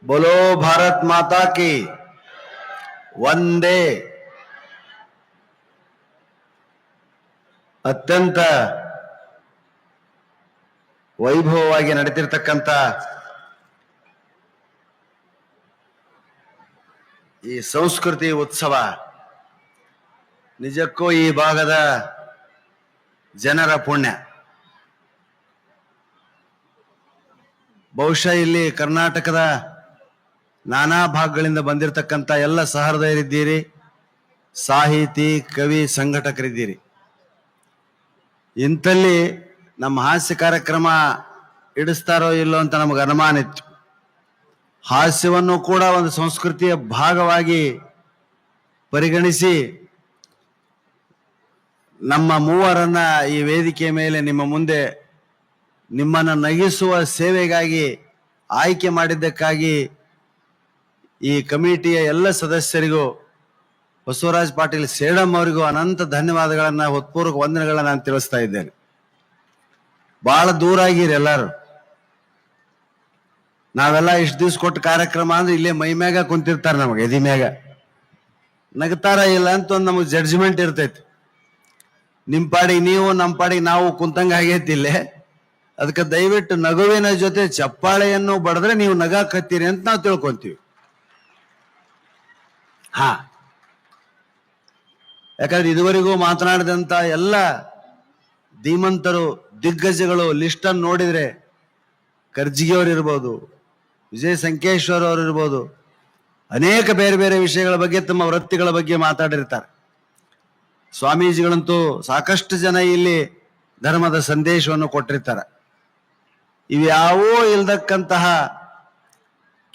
बोलो भारत माता की ವಂದೇ. ಅತ್ಯಂತ ವೈಭವವಾಗಿ ನಡೆದಿರ್ತಕ್ಕಂಥ ಈ ಸಂಸ್ಕೃತಿ ಉತ್ಸವ ನಿಜಕ್ಕೂ ಈ ಭಾಗದ ಜನರ ಪುಣ್ಯ. ಬಹುಶಃ ಇಲ್ಲಿ ಕರ್ನಾಟಕದ ನಾನಾ ಭಾಗಗಳಿಂದ ಬಂದಿರತಕ್ಕಂಥ ಎಲ್ಲ ಸಹೃದಯರಿದ್ದೀರಿ, ಸಾಹಿತಿ, ಕವಿ, ಸಂಘಟಕರಿದ್ದೀರಿ. ಇಂಥಲ್ಲಿ ನಮ್ಮ ಹಾಸ್ಯ ಕಾರ್ಯಕ್ರಮ ಇಡಿಸ್ತಾರೋ ಇಲ್ಲೋ ಅಂತ ನಮಗೆ ಅನುಮಾನ ಇತ್ತು. ಹಾಸ್ಯವನ್ನು ಕೂಡ ಒಂದು ಸಂಸ್ಕೃತಿಯ ಭಾಗವಾಗಿ ಪರಿಗಣಿಸಿ ನಮ್ಮ ಮೂವರನ್ನ ಈ ವೇದಿಕೆ ಮೇಲೆ ನಿಮ್ಮ ಮುಂದೆ ನಿಮ್ಮನ್ನು ನಗಿಸುವ ಸೇವೆಗಾಗಿ ಆಯ್ಕೆ ಮಾಡಿದ್ದಕ್ಕಾಗಿ ಈ ಕಮಿಟಿಯ ಎಲ್ಲ ಸದಸ್ಯರಿಗೂ, ಬಸವರಾಜ್ ಪಾಟೀಲ್ ಸೇಡಂ ಅವರಿಗೂ ಅನಂತ ಧನ್ಯವಾದಗಳನ್ನ, ಹೃತ್ಪೂರ್ವಕ ವಂದನೆಗಳನ್ನ ನಾನು ತಿಳಿಸ್ತಾ ಇದ್ದೇನೆ. ಬಹಳ ದೂರ ಆಗಿರಿ ಎಲ್ಲರೂ. ನಾವೆಲ್ಲ ಇಷ್ಟು ದಿವ್ಸ ಕೊಟ್ಟ ಕಾರ್ಯಕ್ರಮ ಅಂದ್ರೆ ಇಲ್ಲೇ ಮೈ ಮ್ಯಾಗ ಕುಂತಿರ್ತಾರೆ, ನಮಗೆ ಎದಿ ಮ್ಯಾಗ ನಗ್ತಾರ ಇಲ್ಲ ಅಂತ ಒಂದು ನಮಗೆ ಜಡ್ಜ್ಮೆಂಟ್ ಇರ್ತೈತಿ. ನಿಮ್ಮ ಪಾಡಿಗೆ ನೀವು, ನಮ್ಮ ಪಾಡಿಗೆ ನಾವು ಕುಂತಂಗ ಆಗೈತಿ ಇಲ್ಲೇ. ಅದಕ್ಕೆ ದಯವಿಟ್ಟು ನಗುವಿನ ಜೊತೆ ಚಪ್ಪಾಳೆಯನ್ನು ಬಡದ್ರೆ ನೀವು ನಗಾಕತ್ತೀರಿ ಅಂತ ನಾವು ತಿಳ್ಕೊಂತೀವಿ. ಹಾ, ಯಾಕಂದ್ರೆ ಇದುವರೆಗೂ ಮಾತನಾಡಿದಂತ ಎಲ್ಲ ಧೀಮಂತರು, ದಿಗ್ಗಜಗಳು ಲಿಸ್ಟ್ ಅನ್ನು ನೋಡಿದ್ರೆ ಕರ್ಜಿಗೆ ಅವರು ಇರ್ಬೋದು, ವಿಜಯ್ ಸಂಕೇಶ್ವರ್ ಅವರು ಇರ್ಬೋದು, ಅನೇಕ ಬೇರೆ ಬೇರೆ ವಿಷಯಗಳ ಬಗ್ಗೆ, ತಮ್ಮ ವೃತ್ತಿಗಳ ಬಗ್ಗೆ ಮಾತಾಡಿರ್ತಾರೆ. ಸ್ವಾಮೀಜಿಗಳಂತೂ ಸಾಕಷ್ಟು ಜನ ಇಲ್ಲಿ ಧರ್ಮದ ಸಂದೇಶವನ್ನು ಕೊಟ್ಟಿರ್ತಾರೆ. ಇವ್ಯಾವೂ ಇಲ್ದಕ್ಕಂತಹ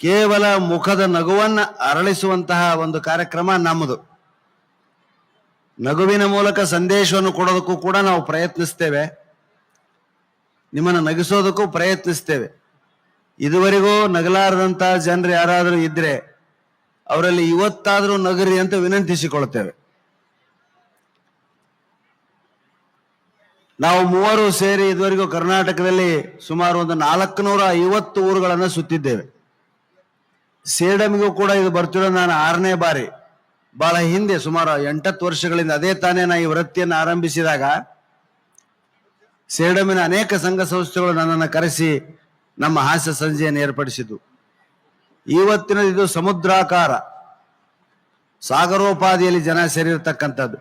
ಕೇವಲ ಮುಖದ ನಗುವನ್ನ ಅರಳಿಸುವಂತಹ ಒಂದು ಕಾರ್ಯಕ್ರಮ ನಮ್ಮದು. ನಗುವಿನ ಮೂಲಕ ಸಂದೇಶವನ್ನು ಕೊಡೋದಕ್ಕೂ ಕೂಡ ನಾವು ಪ್ರಯತ್ನಿಸ್ತೇವೆ, ನಿಮ್ಮನ್ನು ನಗಿಸೋದಕ್ಕೂ ಪ್ರಯತ್ನಿಸ್ತೇವೆ. ಇದುವರೆಗೂ ನಗಲಾರದಂತ ಜನರು ಯಾರಾದರೂ ಇದ್ರೆ ಅವರಲ್ಲಿ ಇವತ್ತಾದರೂ ನಗರಿ ಅಂತ ವಿನಂತಿಸಿಕೊಳ್ತೇವೆ. ನಾವು ಮೂವರು ಸೇರಿ ಇದುವರೆಗೂ ಕರ್ನಾಟಕದಲ್ಲಿ ಸುಮಾರು ಒಂದು 450 ಊರುಗಳನ್ನು ಸುತ್ತಿದ್ದೇವೆ. ಸೇಡಮಿಗೂ ಕೂಡ ಇದು ಬರ್ತಿರೋ ನಾನು 6ನೇ ಬಾರಿ. ಬಹಳ ಹಿಂದೆ ಸುಮಾರು 8-10 ವರ್ಷಗಳಿಂದ, ಅದೇ ತಾನೇ ನಾ ಈ ವೃತ್ತಿಯನ್ನು ಆರಂಭಿಸಿದಾಗ ಸೇಡಮಿನ ಅನೇಕ ಸಂಘ ಸಂಸ್ಥೆಗಳು ನನ್ನನ್ನು ಕರೆಸಿ ನಮ್ಮ ಹಾಸ್ಯ ಸಂಜೆಯನ್ನು ಏರ್ಪಡಿಸಿದ್ದು. ಇವತ್ತಿನ ಇದು ಸಮುದ್ರಾಕಾರ, ಸಾಗರೋಪಾದಿಯಲ್ಲಿ ಜನ ಸೇರಿರ್ತಕ್ಕಂಥದ್ದು.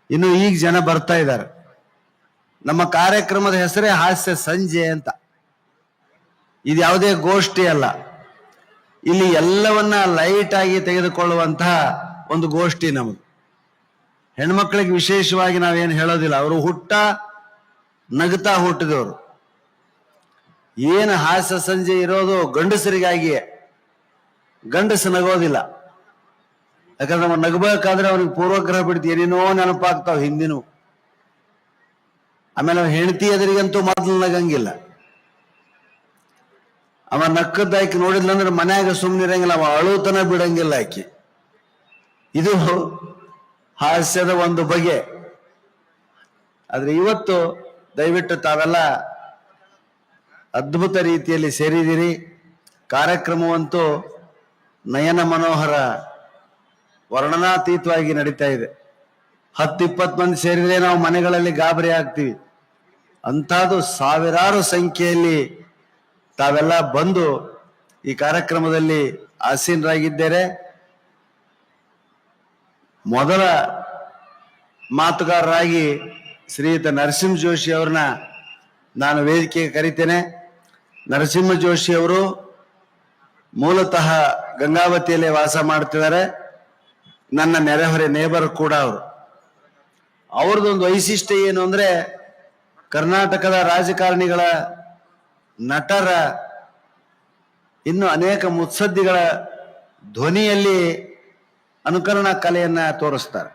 ಇನ್ನು ಈಗ ಜನ ಬರ್ತಾ ಇದ್ದಾರೆ. ನಮ್ಮ ಕಾರ್ಯಕ್ರಮದ ಹೆಸರೇ ಹಾಸ್ಯ ಸಂಜೆ ಅಂತ. ಇದು ಯಾವುದೇ ಗೋಷ್ಠಿ ಅಲ್ಲ, ಇಲ್ಲಿ ಎಲ್ಲವನ್ನ ಲೈಟ್ ಆಗಿ ತೆಗೆದುಕೊಳ್ಳುವಂತಹ ಒಂದು ಗೋಷ್ಠಿ ನಮ್ಮದು. ಹೆಣ್ಮಕ್ಳಿಗೆ ವಿಶೇಷವಾಗಿ ನಾವೇನು ಹೇಳೋದಿಲ್ಲ, ಅವರು ನಗುತ್ತಾ ಹುಟ್ಟಿದವರು. ಏನು ಹಾಸ್ಯ ಸಂಜೆ ಇರೋದು ಗಂಡಸರಿಗಾಗಿಯೇ, ಗಂಡಸು ನಗೋದಿಲ್ಲ. ಯಾಕಂದ್ರೆ ನಾವು ನಗಬೇಕಾದ್ರೆ ಅವ್ನಿಗೆ ಪೂರ್ವಗ್ರಹ ಬಿಡ್ತು, ಏನೇನೋ ನೆನಪಾಗ್ತಾವ ಹಿಂದಿನೂ. ಆಮೇಲೆ ಅವ್ನ ಹೆಂಡತಿ ಎದುರಿಗಂತೂ ಮೊದಲು ನಗಂಗಿಲ್ಲ. ಅವ ನಕ್ಕದ ಆಕಿ ನೋಡಿದ್ಲಂದ್ರೆ ಮನ್ಯಾಗ ಸುಮ್ಮನಿರಂಗಿಲ್ಲ, ಅವ ಅಳುತನ ಬಿಡಂಗಿಲ್ಲ ಆಕಿ. ಇದು ಹಾಸ್ಯದ ಒಂದು ಬಗೆ. ಆದ್ರೆ ಇವತ್ತು ದಯವಿಟ್ಟು ತಾವೆಲ್ಲ ಅದ್ಭುತ ರೀತಿಯಲ್ಲಿ ಸೇರಿದಿರಿ. ಕಾರ್ಯಕ್ರಮವಂತೂ ನಯನ ಮನೋಹರ, ವರ್ಣನಾತೀತವಾಗಿ ನಡೀತಾ ಇದೆ. 10-20 ಮಂದಿ ಸೇರಿದ್ರೆ ನಾವು ಮನೆಗಳಲ್ಲಿ ಗಾಬರಿ ಆಗ್ತೀವಿ. ಅಂಥದ್ದು ಸಾವಿರಾರು ಸಂಖ್ಯೆಯಲ್ಲಿ ತಾವೆಲ್ಲ ಬಂದು ಈ ಕಾರ್ಯಕ್ರಮದಲ್ಲಿ ಆಸೀನರಾಗಿದ್ದಾರೆ. ಮೊದಲ ಮಾತುಗಾರರಾಗಿ ಶ್ರೀಯುತ ನರಸಿಂಹ ಜೋಶಿ ಅವ್ರನ್ನ ನಾನು ವೇದಿಕೆಗೆ ಕರಿತೇನೆ. ನರಸಿಂಹ ಜೋಶಿ ಅವರು ಮೂಲತಃ ಗಂಗಾವತಿಯಲ್ಲೇ ವಾಸ ಮಾಡ್ತಿದ್ದಾರೆ. ನನ್ನ ನೆರೆಹೊರೆ ನೇಬರ್ ಕೂಡ ಅವರು. ಅವ್ರದ್ದೊಂದು ವೈಶಿಷ್ಟ್ಯ ಏನು ಅಂದ್ರೆ, ಕರ್ನಾಟಕದ ರಾಜಕಾರಣಿಗಳ, ನಟರ, ಇನ್ನು ಅನೇಕ ಮುತ್ಸದ್ದಿಗಳ ಧ್ವನಿಯಲ್ಲಿ ಅನುಕರಣಾ ಕಲೆಯನ್ನ ತೋರಿಸ್ತಾರೆ.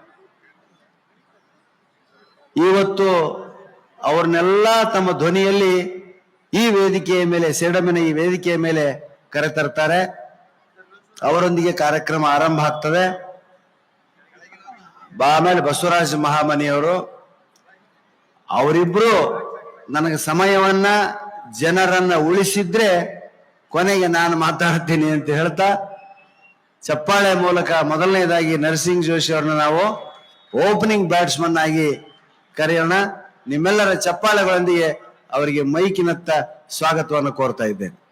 ಇವತ್ತು ಅವ್ರನ್ನೆಲ್ಲ ತಮ್ಮ ಧ್ವನಿಯಲ್ಲಿ ಈ ವೇದಿಕೆಯ ಮೇಲೆ, ಸೇಡಮಿನ ಈ ವೇದಿಕೆಯ ಮೇಲೆ ಕರೆತರ್ತಾರೆ. ಅವರೊಂದಿಗೆ ಕಾರ್ಯಕ್ರಮ ಆರಂಭ ಆಗ್ತದೆ. ಆಮೇಲೆ ಬಸವರಾಜ ಮಹಾಮನಿಯವರು, ಅವರಿಬ್ರು ನನಗೆ ಸಮಯವನ್ನ, ಜನರನ್ನ ಉಳಿಸಿದ್ರೆ ಕೊನೆಗೆ ನಾನು ಮಾತಾಡ್ತೀನಿ ಅಂತ ಹೇಳ್ತಾ ಚಪ್ಪಾಳೆ ಮೂಲಕ ಮೊದಲನೇದಾಗಿ ನರಸಿಂಗ್ ಜೋಶಿ ಅವ್ರನ್ನ ನಾವು ಓಪನಿಂಗ್ ಬ್ಯಾಟ್ಸ್ಮನ್ ಆಗಿ ಕರೆಯೋಣ. ನಿಮ್ಮೆಲ್ಲರ ಚಪ್ಪಾಳೆಗಳೊಂದಿಗೆ ಅವರಿಗೆ ಮೈಕಿನತ್ತ ಸ್ವಾಗತವನ್ನು ಕೋರ್ತಾ ಇದ್ದೇನೆ.